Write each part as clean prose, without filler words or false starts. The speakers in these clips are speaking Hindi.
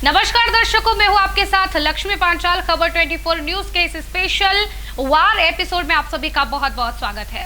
नमस्कार दर्शकों, मैं हूं आपके साथ लक्ष्मी पांचाल। खबर 24 न्यूज के इस स्पेशल वार एपिसोड में आप सभी का बहुत बहुत स्वागत है।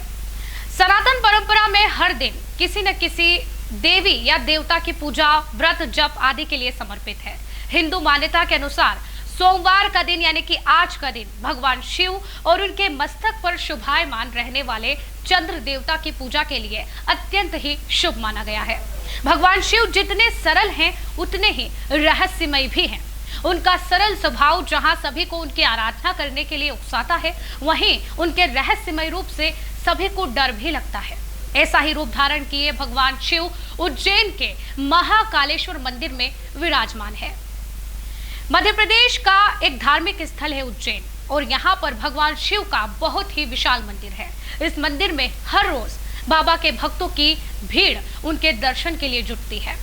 सनातन परंपरा में हर दिन किसी न किसी देवी या देवता की पूजा, व्रत, जप आदि के लिए समर्पित है। हिंदू मान्यता के अनुसार सोमवार का दिन यानी कि आज का दिन भगवान शिव और उनके मस्तक पर शोभायमान रहने वाले चंद्र देवता की पूजा के लिए अत्यंत ही शुभ माना गया है। भगवान शिव जितने सरल हैं उतने ही रहस्यमय भी हैं। उनका सरल स्वभाव जहां सभी को उनकी आराधना करने के लिए उकसाता है, वहीं उनके रहस्यमय रूप से सभी को डर भी लगता है। ऐसा ही रूप धारण किए भगवान शिव उज्जैन के महाकालेश्वर मंदिर में विराजमान है। मध्य प्रदेश का एक धार्मिक स्थल है उज्जैन, और यहाँ पर भगवान शिव का बहुत ही विशाल मंदिर है। इस मंदिर में हर रोज बाबा के भक्तों की भीड़ उनके दर्शन के लिए जुटती है।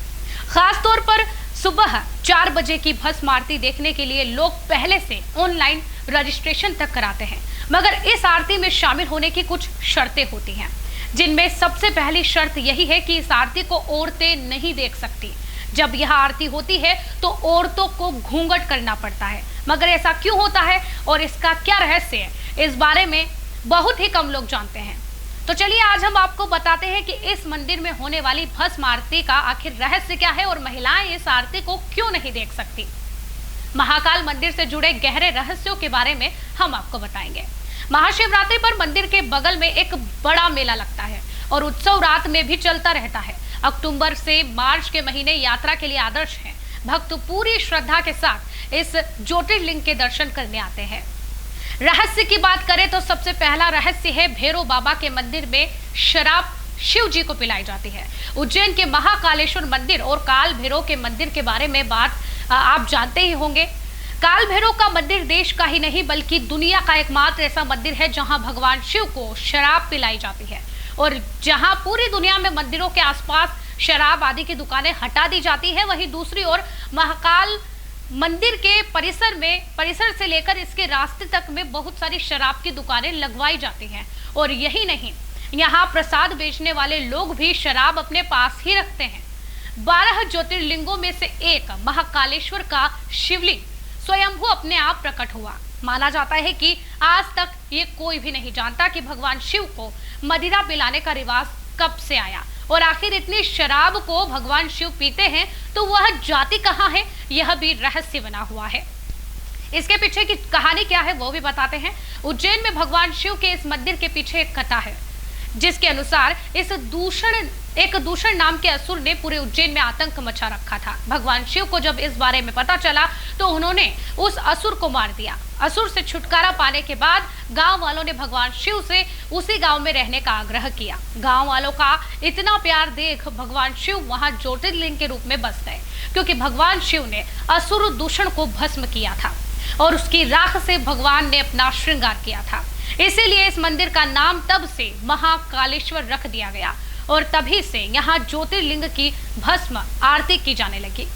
खास तौर पर सुबह 4 बजे की भस्म आरती देखने के लिए लोग पहले से ऑनलाइन रजिस्ट्रेशन तक कराते हैं, मगर इस आरती में शामिल होने की कुछ शर्तें होती हैं, जिनमें सबसे पहली शर्त यही है कि इस आरती को औरतें नहीं देख सकती। जब यह आरती होती है तो औरतों को घूंघट करना पड़ता है, मगर ऐसा क्यों होता है और इसका क्या रहस्य है, इस बारे में बहुत ही कम लोग जानते हैं। तो चलिए आज हम आपको बताते हैं कि इस मंदिर में होने वाली भस्म आरती का आखिर रहस्य क्या है और महिलाएं इस आरती को क्यों नहीं देख सकती। महाकाल मंदिर से जुड़े गहरे रहस्यों के बारे में हम आपको बताएंगे। महाशिवरात्रि पर मंदिर के बगल में एक बड़ा मेला लगता है और उत्सव रात में भी चलता रहता है। अक्टूबर से मार्च के महीने यात्रा के लिए आदर्श हैं। भक्त पूरी श्रद्धा के साथ इस ज्योतिर्लिंग के दर्शन करने आते हैं। रहस्य की बात करें तो सबसे पहला रहस्य है भैरव बाबा के मंदिर में शराब शिव जी को पिलाई जाती है। उज्जैन के महाकालेश्वर मंदिर और काल भैरव के मंदिर के बारे में बात आप जानते ही होंगे। काल भैरव का मंदिर देश का ही नहीं बल्कि दुनिया का एकमात्र ऐसा मंदिर है जहां भगवान शिव को शराब पिलाई जाती है, और जहां पूरी दुनिया में मंदिरों के आसपास शराब आदि की दुकानें हटा दी जाती है, वहीं दूसरी ओर महाकाल मंदिर के परिसर से लेकर इसके रास्ते तक में बहुत सारी शराब की दुकानें लगवाई जाती हैं। और यही नहीं, यहाँ प्रसाद बेचने वाले लोग भी शराब अपने पास ही रखते हैं। 12 ज्योतिर्लिंगों में से एक महाकालेश्वर का शिवलिंग स्वयंभू अपने आप प्रकट हुआ। माना जाता है कि आज तक ये कोई भी नहीं जानता कि भगवान शिव को मदिरा पिलाने का रिवाज कब से आया, और आखिर इतनी शराब को भगवान शिव पीते हैं तो वह जाति कहाँ है, यह भी रहस्य बना हुआ है। इसके पीछे की कहानी क्या है वो भी बताते हैं। उज्जैन में भगवान शिव के इस मंदिर के पीछे एक कथा है, जिसके अनुसार एक दूषण नाम के असुर ने पूरे उज्जैन में आतंक मचा रखा था। भगवान शिव को जब इस बारे में पता चला तो उन्होंने उस असुर को मार दिया। असुर से छुटकारा पाने के बाद गांव वालों ने भगवान शिव से उसी गांव में रहने का आग्रह किया। गांव वालों का इतना प्यार देख भगवान शिव वहां ज्योतिर्लिंग के रूप में बस गए, क्योंकि भगवान शिव ने असुर दूषण को भस्म किया था और उसकी राख से भगवान ने अपना श्रृंगार किया था। इसीलिए इस मंदिर का नाम तब से महाकालेश्वर रख दिया गया, और तभी से यहाँ ज्योतिर्लिंग की भस्म आरती की जाने लगी।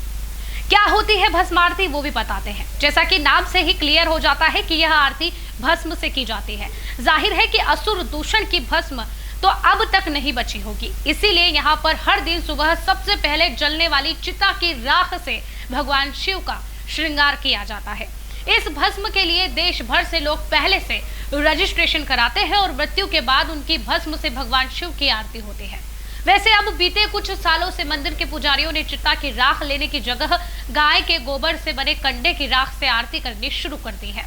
क्या होती है भस्म आरती वो भी बताते हैं। जैसा कि नाम से ही क्लियर हो जाता है कि यह आरती भस्म से की जाती है। जाहिर है कि असुर दूषण की भस्म तो अब तक नहीं बची होगी, इसीलिए यहाँ पर हर दिन सुबह सबसे पहले जलने वाली चिता की राख से भगवान शिव का श्रृंगार किया जाता है। इस भस्म के लिए देश भर से लोग पहले से रजिस्ट्रेशन कराते हैं और मृत्यु के बाद उनकी भस्म से भगवान शिव की आरती होती है। वैसे अब बीते कुछ सालों से मंदिर के पुजारियों ने चिता की राख लेने की जगह गाय के गोबर से बने कंडे की राख से आरती करनी शुरू कर दी है।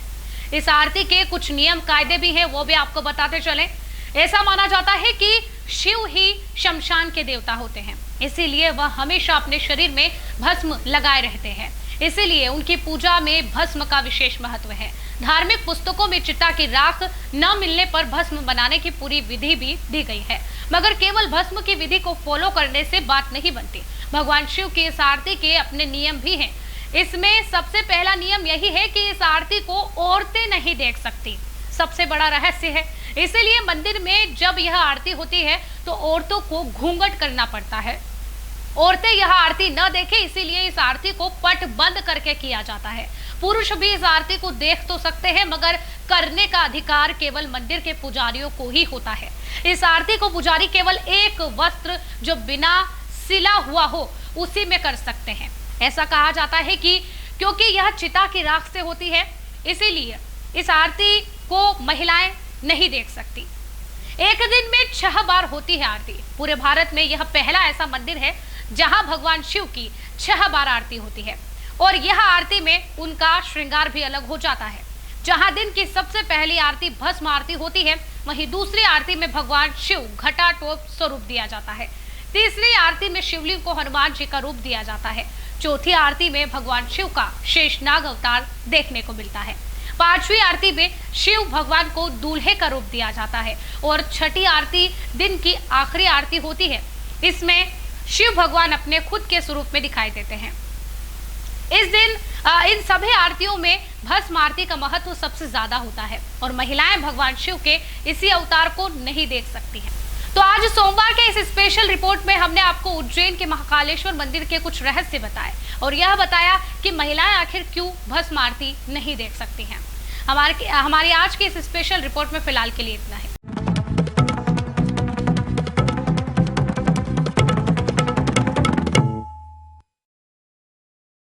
इस आरती के कुछ नियम कायदे भी हैं, वो भी आपको बताते चले। ऐसा माना जाता है कि शिव ही शमशान के देवता होते हैं, इसीलिए वह हमेशा अपने शरीर में भस्म लगाए रहते हैं। इसीलिए उनकी पूजा में भस्म का विशेष महत्व है। धार्मिक पुस्तकों में चिता की राख न मिलने पर भस्म बनाने की पूरी विधि भी दी गई है, मगर केवल भस्म की विधि को फॉलो करने से बात नहीं बनती। भगवान शिव की इस आरती के अपने नियम भी हैं। इसमें सबसे पहला नियम यही है कि इस आरती को औरतें नहीं देख सकती, सबसे बड़ा रहस्य है। इसीलिए मंदिर में जब यह आरती होती है तो औरतों को घूंघट करना पड़ता है। औरतें यह आरती न देखें, इसीलिए इस आरती को पट बंद करके किया जाता है। पुरुष भी इस आरती को देख तो सकते हैं, मगर करने का अधिकार केवल मंदिर के पुजारियों को ही होता है। इस आरती को पुजारी केवल एक वस्त्र जो बिना सिला हुआ हो उसी में कर सकते हैं। ऐसा कहा जाता है कि क्योंकि यह चिता की राख से होती है, इसीलिए इस आरती को महिलाएं नहीं देख सकती। एक दिन में 6 बार होती है आरती। पूरे भारत में यह पहला ऐसा मंदिर है जहां भगवान शिव की 6 बार आरती होती है और यह आरती में उनका श्रृंगार भी अलग हो जाता है। जहां दिन की सबसे पहली आरती भस्म आरती होती है, वहीं दूसरी आरती में भगवान शिव घटाटोप स्वरूप दिया जाता है। तीसरी आरती में शिवलिंग को हनुमान जी का रूप दिया जाता है। चौथी आरती में भगवान शिव का शेषनाग अवतार देखने को मिलता है। पांचवी आरती में शिव भगवान को दूल्हे का रूप दिया जाता है और छठी आरती दिन की आखिरी आरती होती है। इसमें शिव भगवान अपने खुद के स्वरूप में दिखाई देते हैं। इस दिन इन सभी आरतियों में भस्म आरती का महत्व सबसे ज्यादा होता है और महिलाएं भगवान शिव के इसी अवतार को नहीं देख सकती हैं। तो आज सोमवार के इस स्पेशल रिपोर्ट में हमने आपको उज्जैन के महाकालेश्वर मंदिर के कुछ रहस्य बताए और यह बताया कि महिलाएं आखिर क्यों भस्म आरती नहीं देख सकती हैं। हमारी आज की इस स्पेशल रिपोर्ट में फिलहाल के लिए इतना है।